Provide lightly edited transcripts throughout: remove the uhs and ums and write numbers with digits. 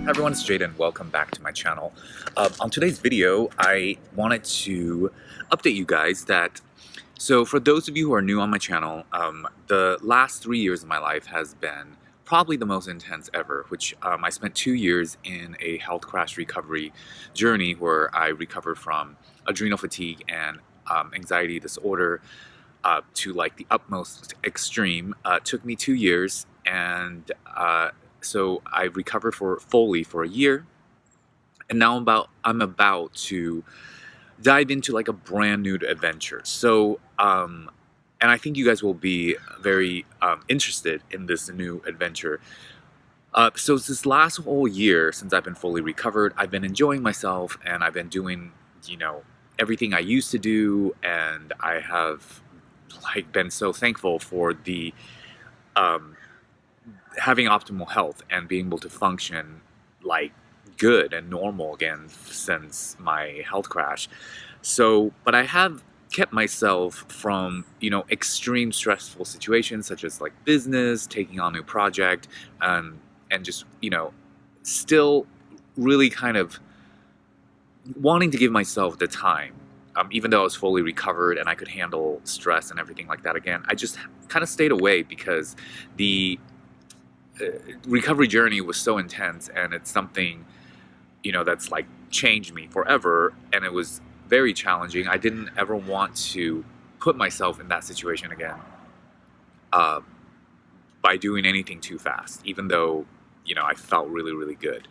Hi everyone, it's Jaden. Welcome back to my channel. On today's video, I wanted to update you guys that, so for those of you who are new on my channel, the last 3 years of my life has been probably the most intense ever, which I spent 2 years in a health crash recovery journey where I recovered from adrenal fatigue and anxiety disorder to like the utmost extreme. It took me 2 years, and so I recovered fully for a year, and now I'm about to dive into like a brand new adventure. So and I think you guys will be very interested in this new adventure. So this last whole year since I've been fully recovered, I've been enjoying myself, and I've been doing, everything I used to do, and I have like been so thankful for the having optimal health and being able to function like good and normal again since my health crash. So, but I have kept myself from, extreme stressful situations such as like business, taking on a new project, and just, still really kind of wanting to give myself the time. Even though I was fully recovered and I could handle stress and everything like that again, I just kind of stayed away because the recovery journey was so intense, and it's something, that's like changed me forever, and it was very challenging. I didn't ever want to put myself in that situation again by doing anything too fast, even though, I felt really, really good.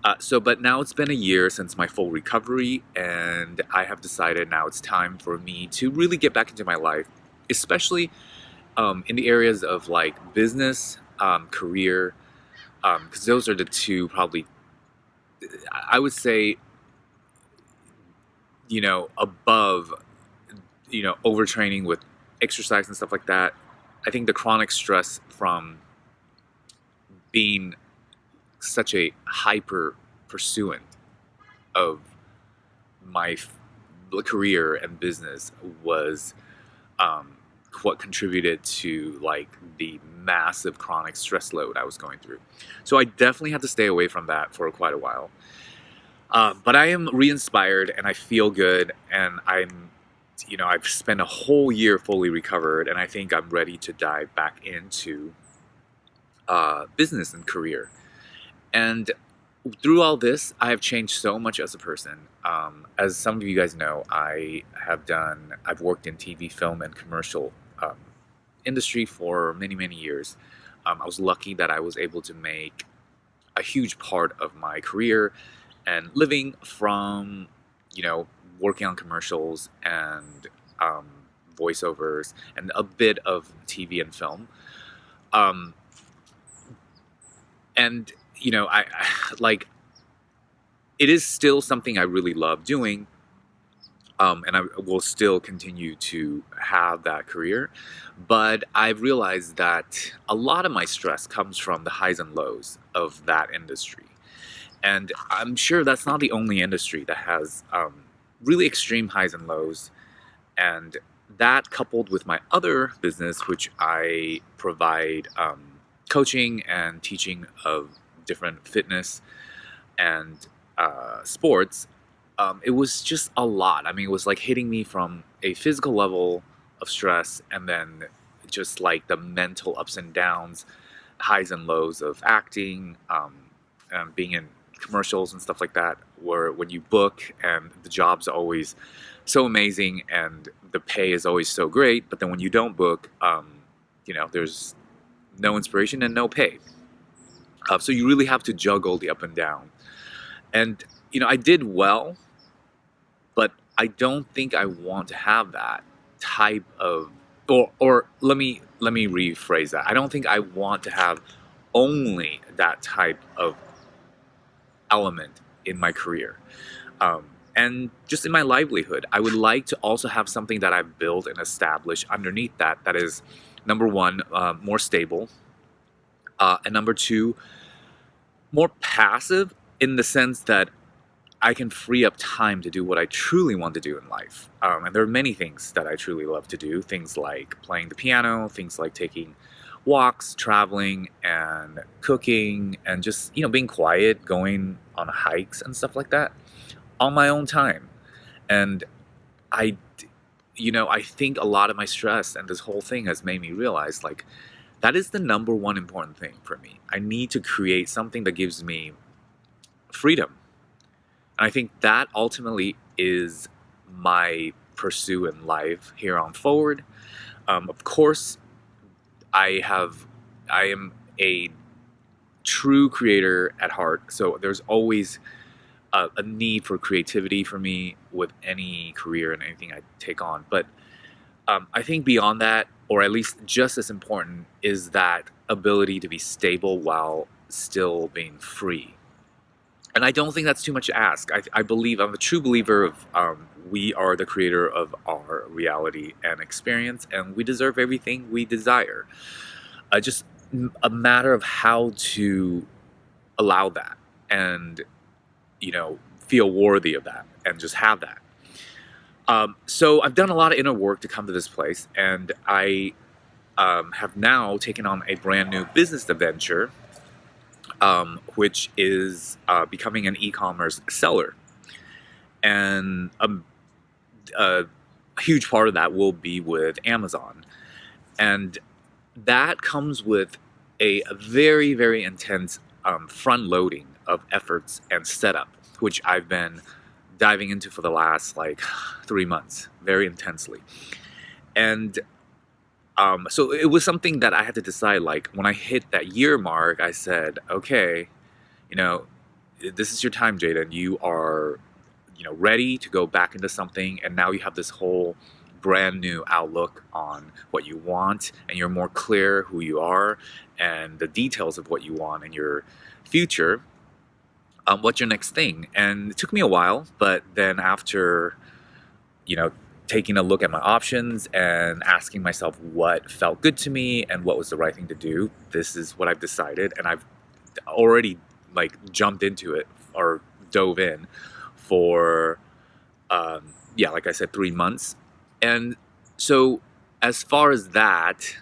But now it's been a year since my full recovery, and I have decided now it's time for me to really get back into my life, especially in the areas of like business, career, because those are the two probably, I would say, above, overtraining with exercise and stuff like that. I think the chronic stress from being such a hyper pursuant of my career and business was what contributed to like the massive chronic stress load I was going through. So I definitely had to stay away from that for quite a while. But I am re-inspired, and I feel good, and I've spent a whole year fully recovered, and I think I'm ready to dive back into business and career. And through all this, I have changed so much as a person. As some of you guys know, I've worked in TV, film, and commercial industry for many, many years. I was lucky that I was able to make a huge part of my career and living from, working on commercials and voiceovers and a bit of TV and film. And I like, it is still something I really love doing, and I will still continue to have that career. But I've realized that a lot of my stress comes from the highs and lows of that industry. And I'm sure that's not the only industry that has really extreme highs and lows. And that, coupled with my other business, which I provide coaching and teaching of different fitness and sports, it was just a lot. I mean, it was like hitting me from a physical level of stress, and then just like the mental ups and downs, highs and lows of acting, being in commercials and stuff like that, where when you book and the job's always so amazing and the pay is always so great, but then when you don't book, there's no inspiration and no pay. So you really have to juggle the up and down. And, I did well, but I don't think I want to have that type of, or let me rephrase that. I don't think I want to have only that type of element in my career. And just in my livelihood, I would like to also have something that I've built and established underneath that is, number one, more stable, and number two, more passive, in the sense that I can free up time to do what I truly want to do in life. And there are many things that I truly love to do, things like playing the piano, things like taking walks, traveling, and cooking, and just, being quiet, going on hikes and stuff like that on my own time. And I, I think a lot of my stress and this whole thing has made me realize, like, that is the number one important thing for me. I need to create something that gives me freedom. And I think that ultimately is my pursuit in life here on forward. Of course, I am a true creator at heart, so there's always a need for creativity for me with any career and anything I take on. But I think beyond that, or at least just as important, is that ability to be stable while still being free. And I don't think that's too much to ask. I believe, I'm a true believer of we are the creator of our reality and experience, and we deserve everything we desire. Just a matter of how to allow that and, feel worthy of that and just have that. So I've done a lot of inner work to come to this place, and I have now taken on a brand new business adventure, which is becoming an e-commerce seller. And a huge part of that will be with Amazon. And that comes with a very, very intense front loading of efforts and setup, which I've been diving into for the last 3 months very intensely. And so it was something that I had to decide, when I hit that year mark, I said, okay, this is your time, Jaden. You are, ready to go back into something, and now you have this whole brand new outlook on what you want, and you're more clear who you are and the details of what you want in your future. What's your next thing? And it took me a while, but then after, taking a look at my options and asking myself what felt good to me and what was the right thing to do, this is what I've decided. And I've already jumped into it or dove in for, like I said, 3 months. And so as far as that,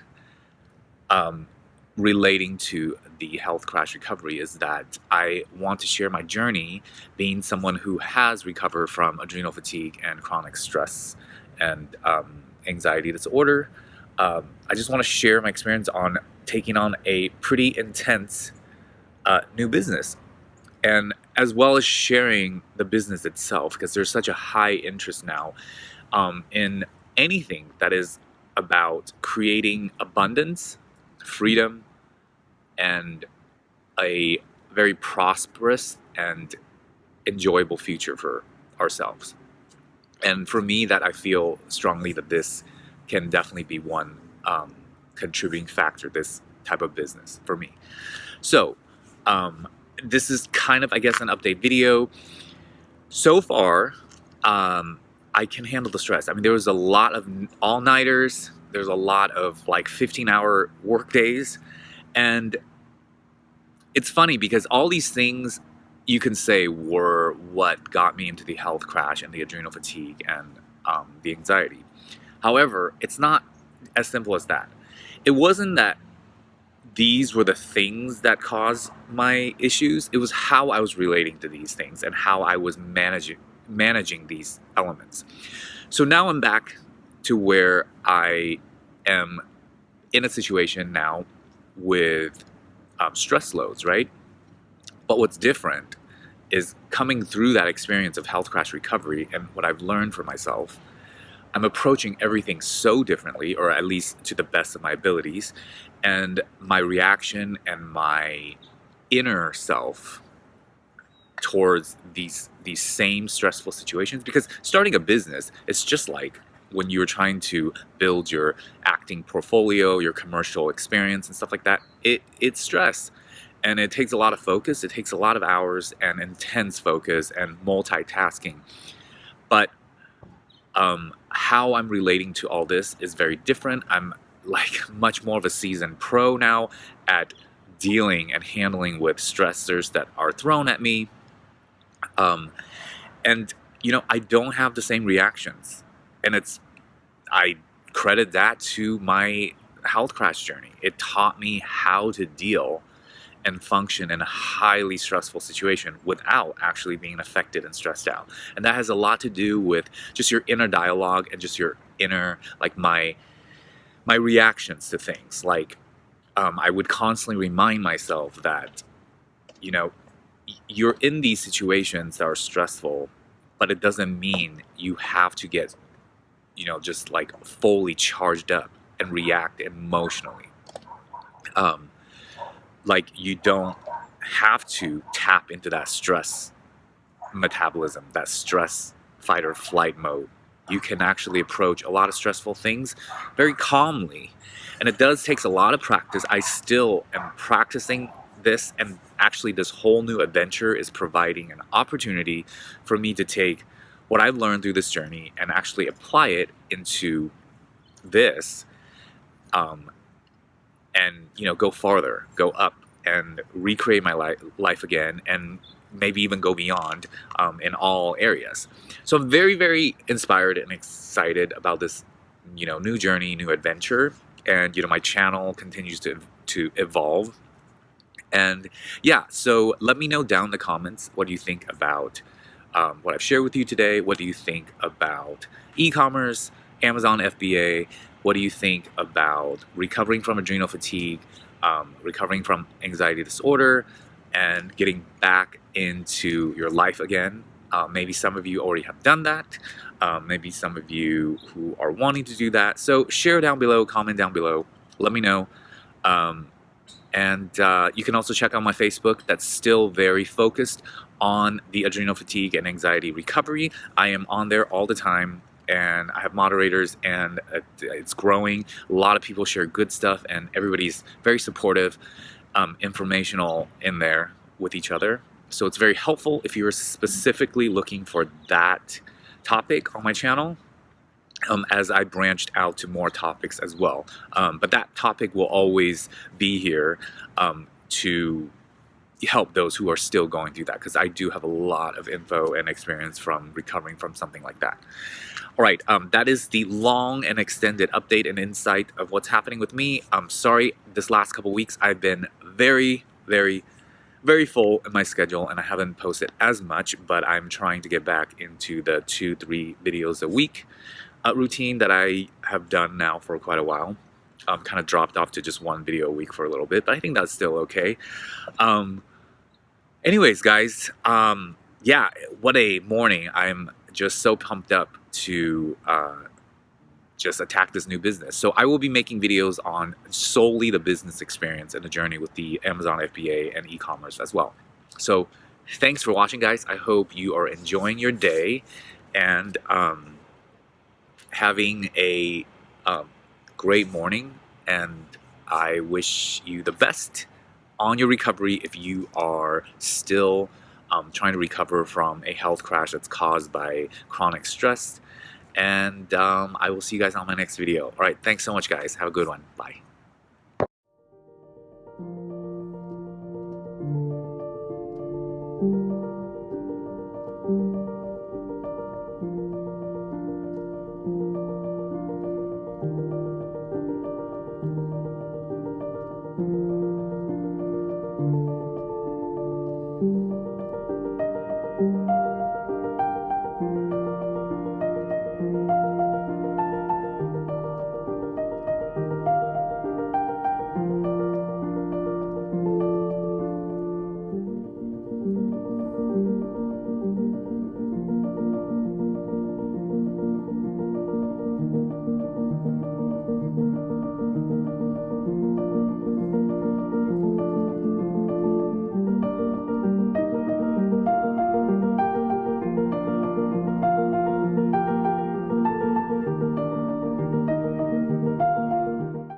relating to the health crash recovery, is that I want to share my journey being someone who has recovered from adrenal fatigue and chronic stress and anxiety disorder. I just want to share my experience on taking on a pretty intense new business, and as well as sharing the business itself, because there's such a high interest now in anything that is about creating abundance, freedom, and a very prosperous and enjoyable future for ourselves. And for me, that I feel strongly that this can definitely be one contributing factor, this type of business for me. So this is kind of, I guess, an update video. So far, I can handle the stress. I mean, there was a lot of all-nighters. There's a lot of 15-hour work days. And it's funny because all these things you can say were what got me into the health crash and the adrenal fatigue and the anxiety. However, it's not as simple as that. It wasn't that these were the things that caused my issues. It was how I was relating to these things and how I was managing these elements. So now I'm back to where I am in a situation now with stress loads, right? But what's different is coming through that experience of health crash recovery and what I've learned for myself. I'm approaching everything so differently, or at least to the best of my abilities, and my reaction and my inner self towards these same stressful situations. Because starting a business, it's just like when you're trying to build your acting portfolio, your commercial experience and stuff like that. It's stress, and it takes a lot of focus. It takes a lot of hours and intense focus and multitasking. But how I'm relating to all this is very different. I'm much more of a seasoned pro now at dealing and handling with stressors that are thrown at me. And I don't have the same reactions, and I credit that to my health crash journey. It taught me how to deal and function in a highly stressful situation without actually being affected and stressed out. And that has a lot to do with just your inner dialogue and just your inner, like my reactions to things. Like I would constantly remind myself that, you know, you're in these situations that are stressful, but it doesn't mean you have to get, you know, just like fully charged up and react emotionally. Like you don't have to tap into that stress metabolism, that stress fight or flight mode. You can actually approach a lot of stressful things very calmly. And it takes a lot of practice. I still am practicing this, and actually this whole new adventure is providing an opportunity for me to take what I've learned through this journey and actually apply it into this, and, you know, go farther, go up and recreate my life again, and maybe even go beyond in all areas. So I'm very, very inspired and excited about this, you know, new journey, new adventure. And, you know, my channel continues to evolve. And yeah, so let me know down in the comments what you think about what I've shared with you today. What do you think about e-commerce, Amazon FBA? What do you think about recovering from adrenal fatigue, recovering from anxiety disorder, and getting back into your life again? Maybe some of you already have done that. Maybe some of you who are wanting to do that. So share down below, comment down below, let me know. And you can also check out my Facebook. That's still very focused on the adrenal fatigue and anxiety recovery. I am on there all the time, and I have moderators, and it's growing. A lot of people share good stuff, and everybody's very supportive, informational in there with each other. So it's very helpful if you're specifically looking for that topic on my channel, as I branched out to more topics as well. But that topic will always be here to help those who are still going through that, because I do have a lot of info and experience from recovering from something like that. All right, that is the long and extended update and insight of what's happening with me. I'm sorry, this last couple weeks I've been very, very, very full in my schedule, and I haven't posted as much, but I'm trying to get back into the 2-3 videos a week routine that I have done now for quite a while. Kind of dropped off to just 1 video a week for a little bit, but I think that's still okay. Anyways, guys, yeah, what a morning. I'm just so pumped up to just attack this new business. So I will be making videos on solely the business experience and the journey with the Amazon FBA and e-commerce as well. So thanks for watching, guys. I hope you are enjoying your day and having a great morning, and I wish you the best on your recovery if you are still trying to recover from a health crash that's caused by chronic stress. And I will see you guys on my next video. All right, thanks so much, guys. Have a good one. Bye.